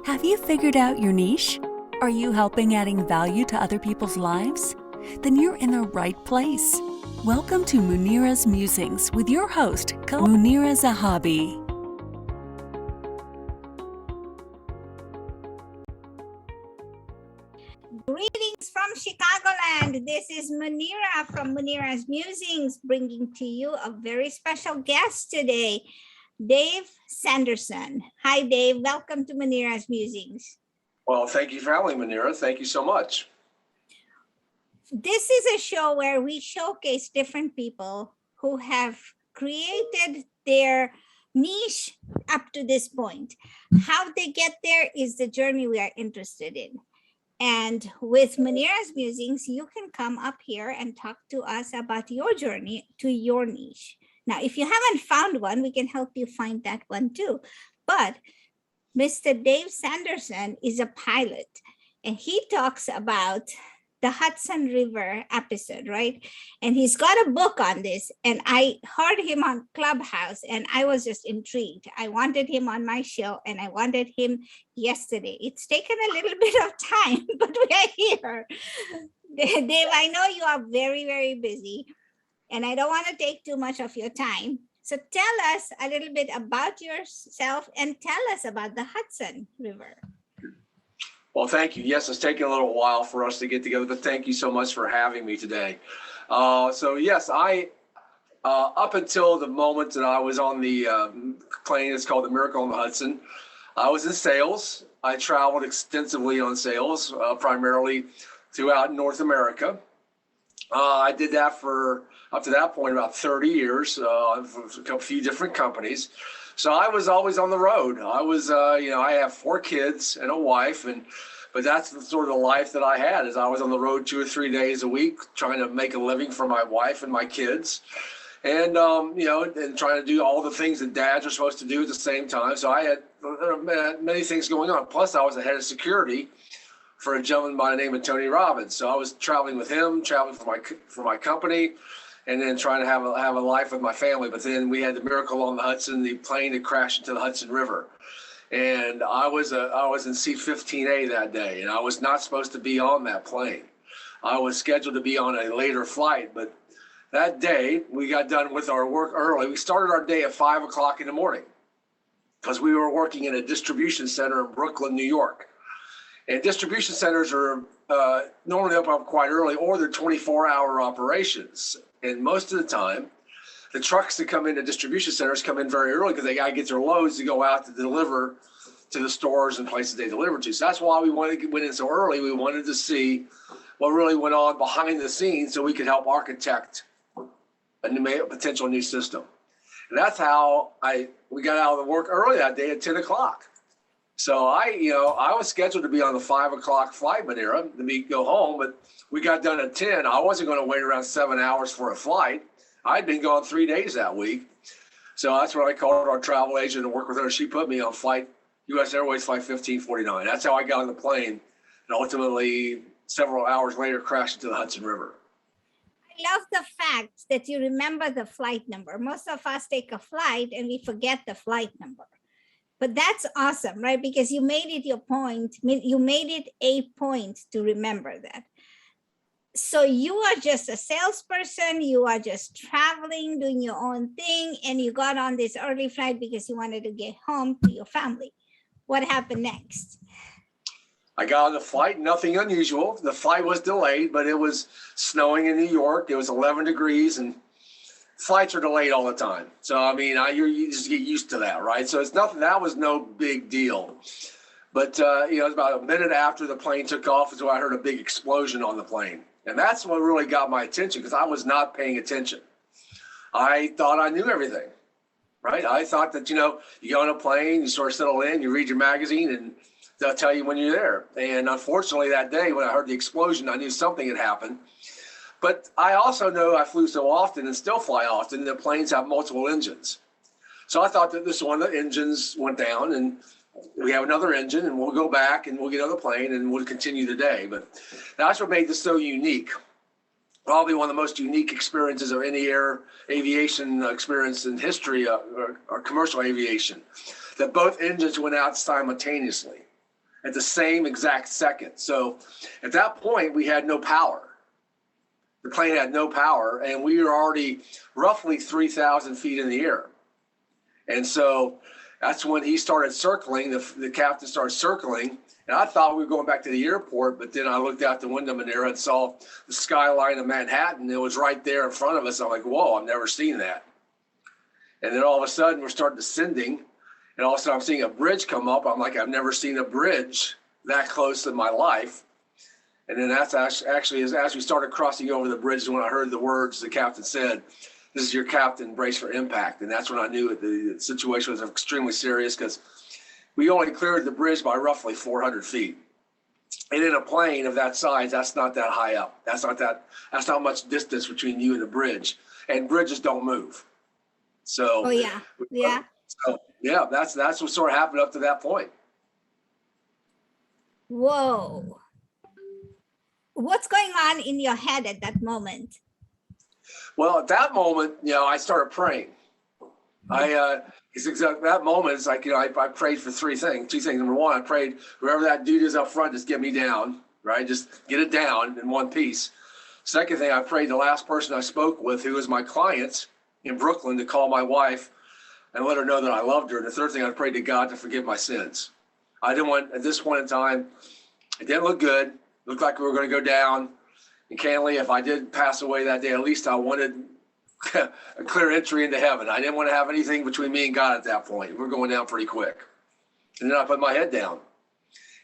Have you figured out your niche? Are you helping adding value to other people's lives? Then you're in the right place. Welcome to Munira's Musings with your host, Munira Zahabi. Greetings from Chicagoland. This is Munira from Munira's Musings, bringing to you a very special guest today, Dave Sanderson. Hi, Dave. Welcome to Munira's Musings. Well, thank you for having me, Munira. Thank you so much. This is a show where we showcase different people who have created their niche up to this point. How they get there is the journey we are interested in. And with Munira's Musings, you can come up here and talk to us about your journey to your niche. Now, if you haven't found one, we can help you find that one too. But Mr. Dave Sanderson is a pilot, and he talks about the Hudson River episode, right? And he's got a book on this, and I heard him on Clubhouse, and I was just intrigued. I wanted him on my show, and I wanted him yesterday. It's taken a little bit of time, but we are here. Dave, I know you are very, very busy, and I don't want to take too much of your time. So tell us a little bit about yourself and tell us about the Hudson River. Well, thank you. Yes, it's taken a little while for us to get together, but thank you so much for having me today. So yes, up until the moment that I was on the plane, it's called the Miracle on the Hudson, I was in sales. I traveled extensively on sales, primarily throughout North America. I did that for, up to that point, about 30 years, for a few different companies. So I was always on the road. I was, I have 4 kids and a wife, but that's the sort of the life that I had. Is I was on the road 2 or 3 days a week, trying to make a living for my wife and my kids, and and trying to do all the things that dads are supposed to do at the same time. So I had many things going on. Plus, I was the head of security for a gentleman by the name of Tony Robbins. So I was traveling with him, traveling for my company, and then trying to have a life with my family. But then we had the Miracle on the Hudson, the plane that crashed into the Hudson River. And I was in seat 15A that day, and I was not supposed to be on that plane. I was scheduled to be on a later flight, but that day we got done with our work early. We started our day at 5 o'clock in the morning because we were working in a distribution center in Brooklyn, New York. And distribution centers are normally up quite early, or they're 24-hour operations. And most of the time, the trucks that come into distribution centers come in very early because they got to get their loads to go out to deliver to the stores and places they deliver to. So that's why we went in so early. We wanted to see what really went on behind the scenes so we could help architect a potential new system. And that's how we got out of the work early that day at 10 o'clock. So I was scheduled to be on the 5 o'clock flight, Munira, to go home, but we got done at 10. I wasn't going to wait around 7 hours for a flight. I'd been gone 3 days that week. So that's what I called our travel agent and worked with her. She put me on U.S. Airways flight 1549. That's how I got on the plane. And ultimately, several hours later, crashed into the Hudson River. I love the fact that you remember the flight number. Most of us take a flight and we forget the flight number. But that's awesome, right? Because you made it your point. You made it a point to remember that. So you are just a salesperson. You are just traveling, doing your own thing. And you got on this early flight because you wanted to get home to your family. What happened next? I got on the flight, nothing unusual. The flight was delayed, but it was snowing in New York. It was 11 degrees and flights are delayed all the time. So, I mean, you just get used to that, right? So it's nothing, that was no big deal. But, it was about a minute after the plane took off is when I heard a big explosion on the plane. And that's what really got my attention because I was not paying attention. I thought I knew everything, right? I thought that, you get on a plane, you sort of settle in, you read your magazine, and they'll tell you when you're there. And unfortunately, that day when I heard the explosion, I knew something had happened. But I also know I flew so often and still fly often that planes have multiple engines. So I thought that this one of the engines went down and we have another engine and we'll go back and we'll get on the plane and we'll continue the day. But that's what made this so unique. Probably one of the most unique experiences of any air aviation experience in history or commercial aviation, that both engines went out simultaneously. at the same exact second. So at that point, we had no power. The plane had no power, and we were already roughly 3,000 feet in the air. And so that's when he started circling, the captain started circling, and I thought we were going back to the airport, but then I looked out the window, Munira, and saw the skyline of Manhattan. It was right there in front of us. I'm like, whoa, I've never seen that. And then all of a sudden, we're starting descending, and all of a sudden I'm seeing a bridge come up. I'm like, I've never seen a bridge that close in my life. And then that's actually as we started crossing over the bridge is when I heard the words the captain said, "This is your captain, brace for impact." And that's when I knew the situation was extremely serious, because we only cleared the bridge by roughly 400 feet. And in a plane of that size, that's not that high up. That's not much distance between you and the bridge. And bridges don't move. So, oh yeah, yeah. So, yeah, that's what sort of happened up to that point. Whoa. What's going on in your head at that moment? Well, at that moment, I started praying. That moment, it's like, I prayed for two things. Number one, I prayed, whoever that dude is up front, just get me down, right? Just get it down in one piece. Second thing, I prayed the last person I spoke with, who was my client in Brooklyn, to call my wife and let her know that I loved her. And the third thing, I prayed to God to forgive my sins. I didn't want, at this point in time, it didn't look good. It looked like we were going to go down. And candidly, if I did pass away that day, at least I wanted a clear entry into heaven. I didn't want to have anything between me and God at that point. We're going down pretty quick. And then I put my head down.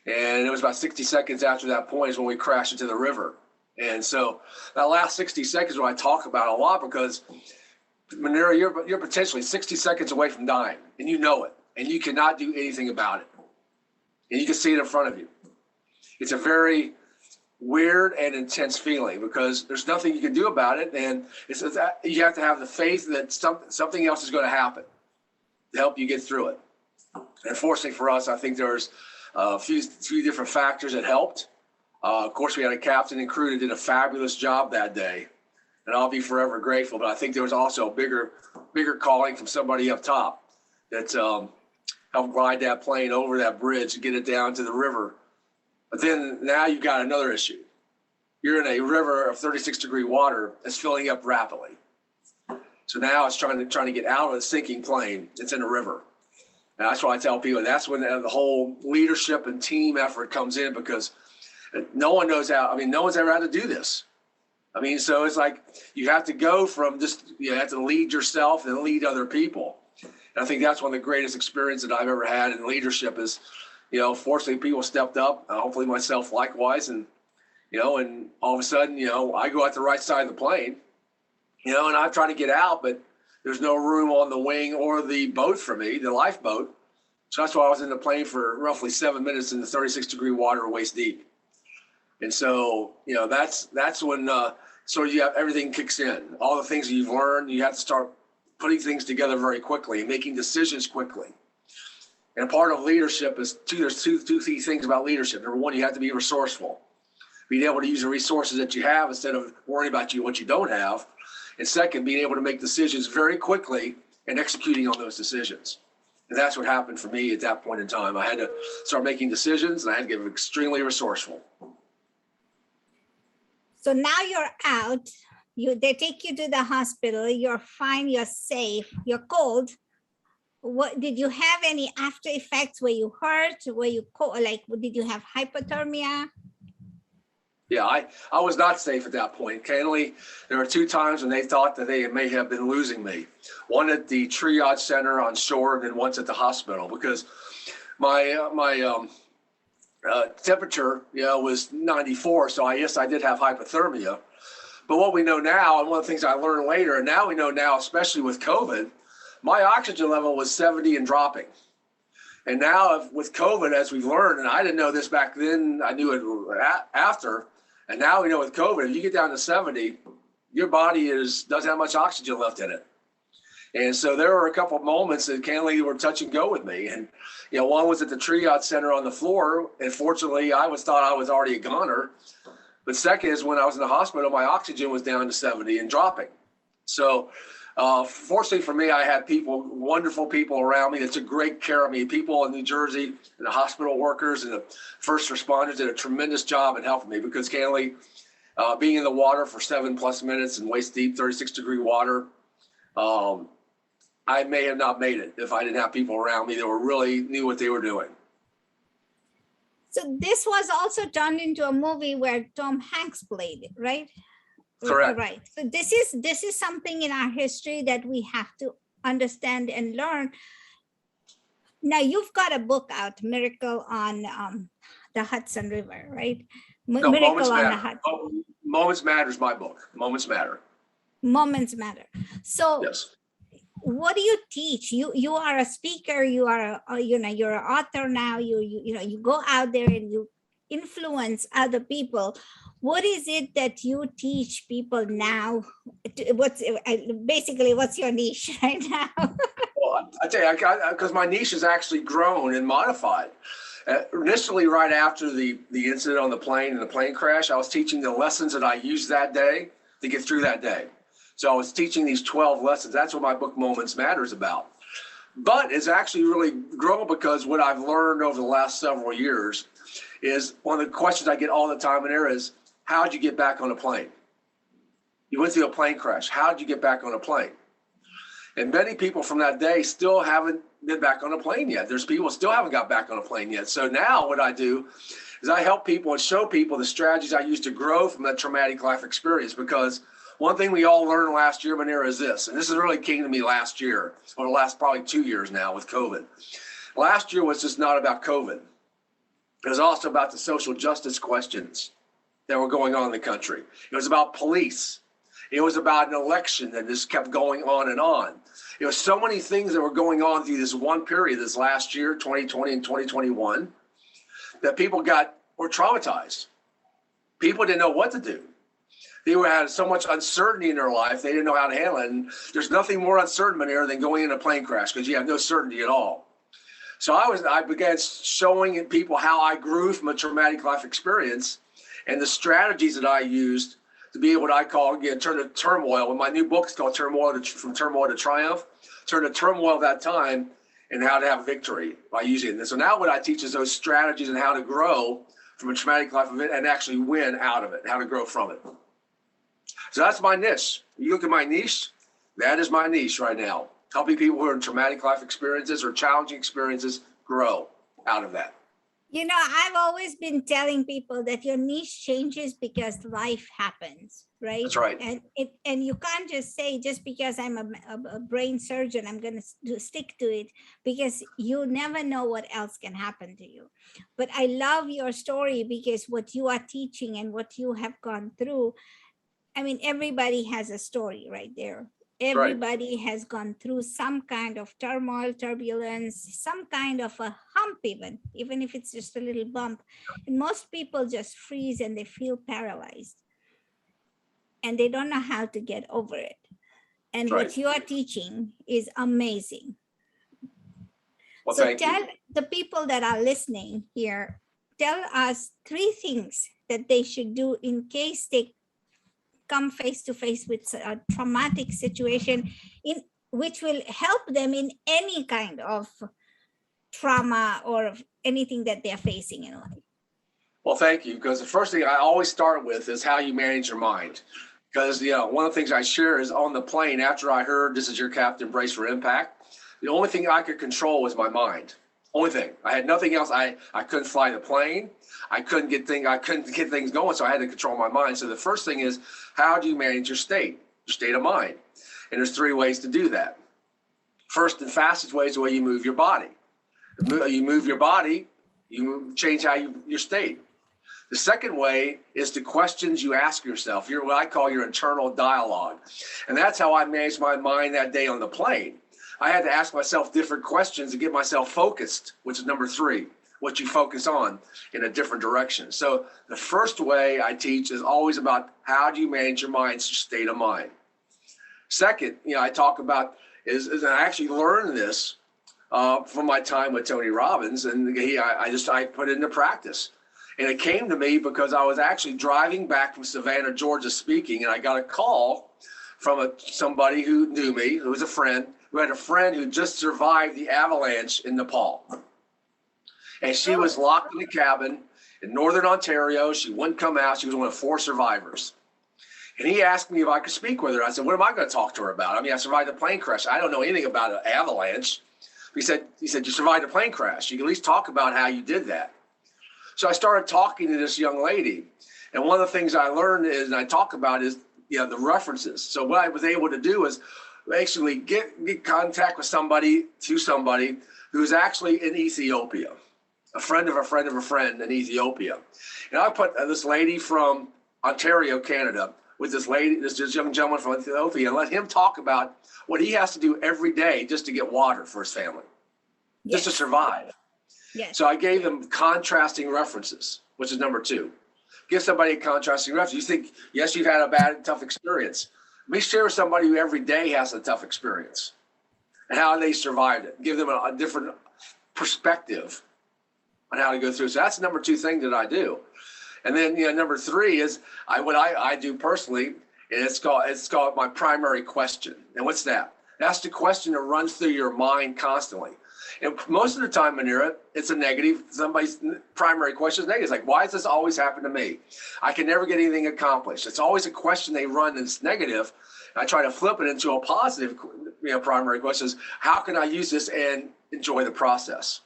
And it was about 60 seconds after that point is when we crashed into the river. And so that last 60 seconds what I talk about a lot, because Munira, you're potentially 60 seconds away from dying, and you know it, and you cannot do anything about it. And you can see it in front of you. It's a weird and intense feeling, because there's nothing you can do about it, and you have to have the faith that something else is going to happen to help you get through it. And fortunately for us, I think there's a few different factors that helped. Of course, we had a captain and crew that did a fabulous job that day, and I'll be forever grateful. But I think there was also a bigger calling from somebody up top that helped glide that plane over that bridge and get it down to the river. But then now you've got another issue. You're in a river of 36-degree water that's filling up rapidly. So now it's trying to get out of the sinking plane. It's in a river. And that's why I tell people, that's when the whole leadership and team effort comes in, because no one knows how. I mean, no one's ever had to do this. I mean, so it's like you have to go from just, you have to lead yourself and lead other people. And I think that's one of the greatest experiences that I've ever had in leadership is, fortunately people stepped up, hopefully myself likewise. And, and all of a sudden, I go out the right side of the plane, and I try to get out, but there's no room on the wing or the boat for me, the lifeboat. So that's why I was in the plane for roughly 7 minutes in the 36-degree water waist deep. And so, that's when sort of you have everything kicks in. All the things that you've learned, you have to start putting things together very quickly and making decisions quickly. And part of leadership is there's two key things about leadership. Number one, you have to be resourceful. Being able to use the resources that you have instead of worrying about what you don't have. And second, being able to make decisions very quickly and executing on those decisions. And that's what happened for me at that point in time. I had to start making decisions, and I had to get extremely resourceful. So now you're out, they take you to the hospital, you're fine, you're safe, you're cold. What did you have any after effects? Were you hurt? Were you cold? Did you have hypothermia? Yeah, I was not safe at that point. Candidly, there were 2 times when they thought that they may have been losing me. One at the triage center on shore, and then once at the hospital, because my temperature, was 94. So I did have hypothermia. But what we know now, and one of the things I learned later, and now we know now, especially with COVID, my oxygen level was 70 and dropping. And now with COVID, as we've learned, and I didn't know this back then, I knew it after, and now we know with COVID, if you get down to 70, your body doesn't have much oxygen left in it. And so there were a couple of moments that candidly were touch and go with me. And, one was at the triage center on the floor. And fortunately, I thought I was already a goner. But second is when I was in the hospital, my oxygen was down to 70 and dropping. So Fortunately for me, I had people, wonderful people around me that took great care of me. People in New Jersey, and the hospital workers and the first responders did a tremendous job in helping me because candidly, being in the water for 7+ minutes in waist deep, 36-degree water, I may have not made it if I didn't have people around me that were really knew what they were doing. So this was also turned into a movie where Tom Hanks played it, right? Correct. Right. So this is something in our history that we have to understand and learn. Now you've got a book out, Miracle on the Hudson River, right? No, Miracle Moments on the Matter. Hudson. Moments Matter is my book. Moments Matter. Moments Matter. So Yes. what do you teach? You are a speaker. You are you're an author now. You go out there and you influence other people. What is it that you teach people now? What's your niche right now? Well, I tell you, because my niche has actually grown and modified. Initially, right after the incident on the plane and the plane crash, I was teaching the lessons that I used that day to get through that day. So I was teaching these 12 lessons. That's what my book Moments Matter is about. But it's actually really grown because what I've learned over the last several years is one of the questions I get all the time in there is, how'd you get back on a plane? You went through a plane crash. How'd you get back on a plane? And many people from that day still haven't been back on a plane yet. There's people still haven't got back on a plane yet. So now what I do is I help people and show people the strategies I use to grow from that traumatic life experience. Because one thing we all learned last year, Munira, is this, and this is really came to me last year, or the last probably 2 years now with COVID. Last year was just not about COVID. It was also about the social justice questions that were going on in the country. It was about police. It was about an election that just kept going on and on. There were so many things that were going on through this one period, this last year, 2020 and 2021, that people were traumatized. People didn't know what to do. They had so much uncertainty in their life, they didn't know how to handle it. And there's nothing more uncertain in there than going in a plane crash because you have no certainty at all. So I began showing people how I grew from a traumatic life experience and the strategies that I used to be what I call, again, turn to turmoil. And my new book is called From Turmoil to Triumph. Turn to turmoil that time and how to have victory by using it. And so now what I teach is those strategies and how to grow from a traumatic life event and actually win out of it, how to grow from it. So that's my niche. You look at my niche, that is my niche right now. Helping people who are in traumatic life experiences or challenging experiences grow out of that. I've always been telling people that your niche changes because life happens, right? That's right. And you can't just say, just because I'm a brain surgeon, I'm going to stick to it, because you never know what else can happen to you. But I love your story because what you are teaching and what you have gone through, I mean, everybody has a story right there. Everybody has gone through some kind of turmoil, turbulence, some kind of a hump, even if it's just a little bump. And most people just freeze and they feel paralyzed. And they don't know how to get over it. And what you are teaching is amazing. Well, so tell the people that are listening here, tell us 3 things that they should do in case they come face to face with a traumatic situation which will help them in any kind of trauma or anything that they're facing in life. Well, thank you. Because the first thing I always start with is how you manage your mind. Because one of the things I share is on the plane, after I heard this is your captain, brace for impact, the only thing I could control was my mind. Only thing. I had nothing else. I couldn't fly the plane. I couldn't get things going, so I had to control my mind. So the first thing is, how do you manage your state of mind? And there's 3 ways to do that. First and fastest way is the way you move your body. You move your body, you change your state. The second way is the questions you ask yourself, what I call your internal dialogue. And that's how I managed my mind that day on the plane. I had to ask myself different questions to get myself focused, which is number 3. What you focus on in a different direction. So the first way I teach is always about how do you manage your mind's state of mind. Second, I talk about is I actually learned this from my time with Tony Robbins, and I put it into practice. And it came to me because I was actually driving back from Savannah, Georgia, speaking, and I got a call from somebody who knew me, who was a friend, who had a friend who just survived the avalanche in Nepal. And she was locked in a cabin in Northern Ontario. She wouldn't come out. She was one of 4 survivors. And he asked me if I could speak with her. I said, what am I going to talk to her about? I mean, I survived a plane crash. I don't know anything about an avalanche. He said, you survived a plane crash. You can at least talk about how you did that. So I started talking to this young lady. And one of the things I learned is, and I talk about is, the references. So what I was able to do is basically get contact with somebody who's actually in Ethiopia, a friend of a friend of a friend in Ethiopia. And I put this lady from Ontario, Canada, with this young gentleman from Ethiopia, and let him talk about what he has to do every day just to get water for his family, just to survive. Yes. So I gave them contrasting references, which is number 2. Give somebody a contrasting reference. You think, yes, you've had a bad, tough experience. Let me share with somebody who every day has a tough experience and how they survived it. Give them a different perspective on how to go through. So that's the number 2 thing that I do. And then, number 3 is what I do personally, and it's called my primary question. And what's that? That's the question that runs through your mind constantly. And most of the time, Munira, it's a negative. Somebody's primary question is negative. It's like, why does this always happen to me? I can never get anything accomplished. It's always a question they run that's negative. I try to flip it into a positive, primary question is, how can I use this and enjoy the process?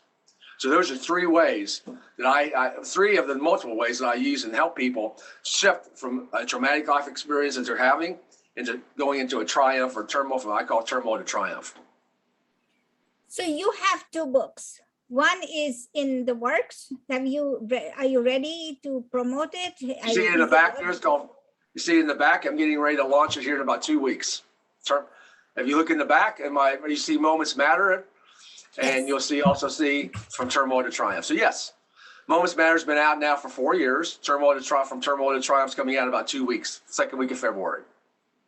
So those are 3 ways that 3 of the multiple ways that I use and help people shift from a traumatic life experience that they're having into going into a triumph or turmoil, from I call turmoil to triumph. So you have 2 books. One is in the works. Are you ready to promote it? You see it in the back there? You see it in the back? I'm getting ready to launch it here in about 2 weeks. If you look in the back, you see Moments Matter, and you'll also see From Turmoil to Triumph. So yes, Moments Matter has been out now for 4 years. From Turmoil to Triumph is coming out in about 2 weeks, 2nd week of February.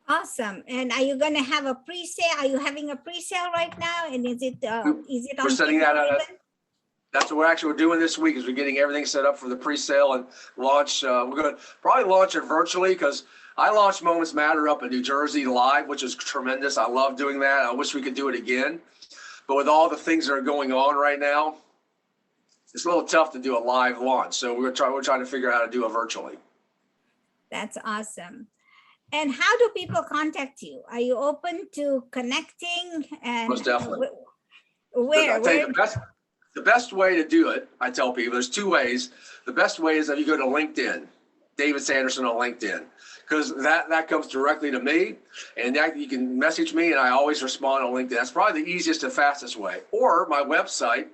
Awesome. And are you going to have a pre-sale? Are you having a pre-sale right now? And is it on? We're setting that up. That's what we're doing this week, is we're getting everything set up for the pre-sale and launch. We're going to probably launch it virtually, because I launched Moments Matter up in New Jersey live, which is tremendous. I love doing that. I wish we could do it again. But with all the things that are going on right now, it's a little tough to do a live launch. So we're trying to figure out how to do it virtually. That's awesome. And how do people contact you? Are you open to connecting? And most definitely. Where? The best way to do it, I tell people, there's 2 ways. The best way is that you go to LinkedIn, David Sanderson on LinkedIn, because that comes directly to me, and that you can message me, and I always respond on LinkedIn. That's probably the easiest and fastest way. Or my website,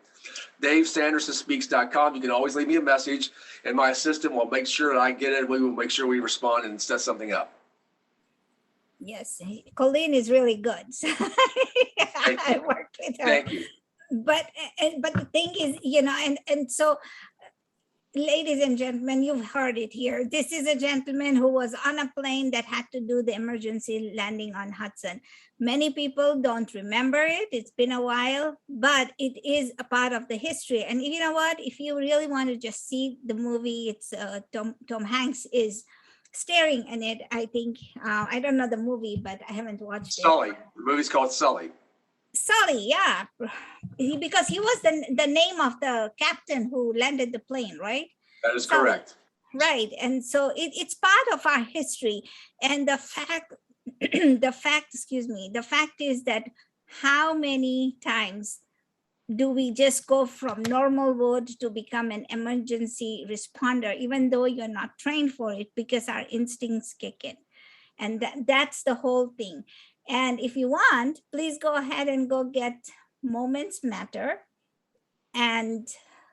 DaveSandersonSpeaks.com. You can always leave me a message, and my assistant will make sure that I get it. We will make sure we respond and set something up. Yes, Colleen is really good. I worked with her. Thank you. But the thing is, and so, ladies and gentlemen, you've heard it here. This is a gentleman who was on a plane that had to do the emergency landing on Hudson. Many people don't remember it. It's been a while, but it is a part of the history. And you know what? If you really want to just see the movie, it's Tom Hanks is staring in it. I think I don't know the movie, but I haven't watched Sully. it. The movie's called Sully. Sully, yeah, because he was the name of the captain who landed the plane, right? That is correct. Right, and so it's part of our history. And the fact is that how many times do we just go from normal mode to become an emergency responder, even though you're not trained for it, because our instincts kick in. And that's the whole thing. And if you want, please go ahead and go get Moments Matter. And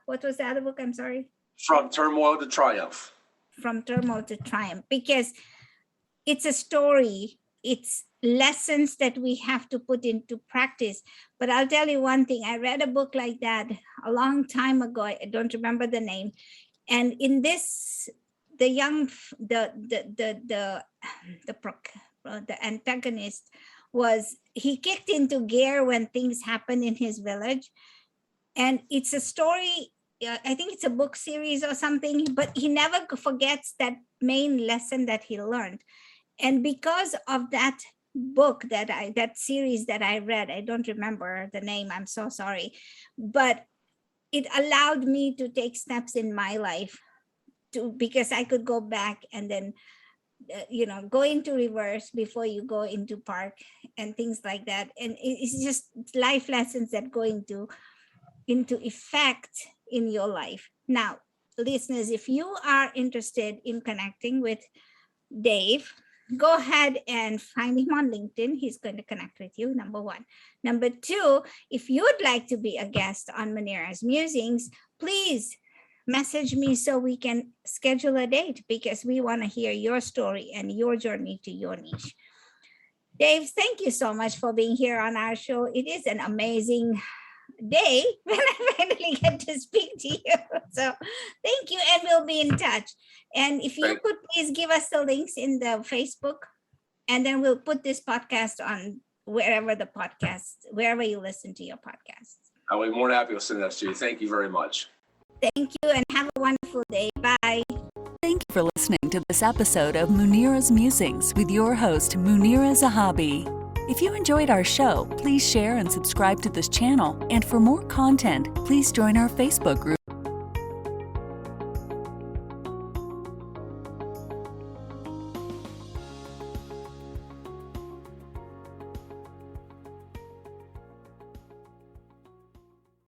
what was the other book? I'm sorry. From Turmoil to Triumph. From Turmoil to Triumph, because it's a story. It's lessons that we have to put into practice. But I'll tell you one thing. I read a book like that a long time ago. I don't remember the name. And in this, the antagonist he kicked into gear when things happen in his village. And it's a story, I think it's a book series or something, but he never forgets that main lesson that he learned. And because of that book that series that I read. I don't remember the name. I'm so sorry. But it allowed me to take steps in my life because I could go back and then go into reverse before you go into park and things like that. And it's just life lessons that go into effect in your life. Now, listeners, if you are interested in connecting with Dave, go ahead and find him on LinkedIn. He's going to connect with you, number one. Number two, if you would like to be a guest on Munira's Musings, please message me so we can schedule a date, because we want to hear your story and your journey to your niche. Dave, thank you so much for being here on our show. It is an amazing day when I finally get to speak to you. So thank you, and we'll be in touch. And if you could please give us the links in the Facebook, and then we'll put this podcast on wherever you listen to your podcasts. I'll be more than happy to send that to you. Thank you very much. Thank you, and have a wonderful day. Bye. Thank you for listening to this episode of Munira's Musings with your host, Munira Zahabi. If you enjoyed our show, please share and subscribe to this channel. And for more content, please join our Facebook group.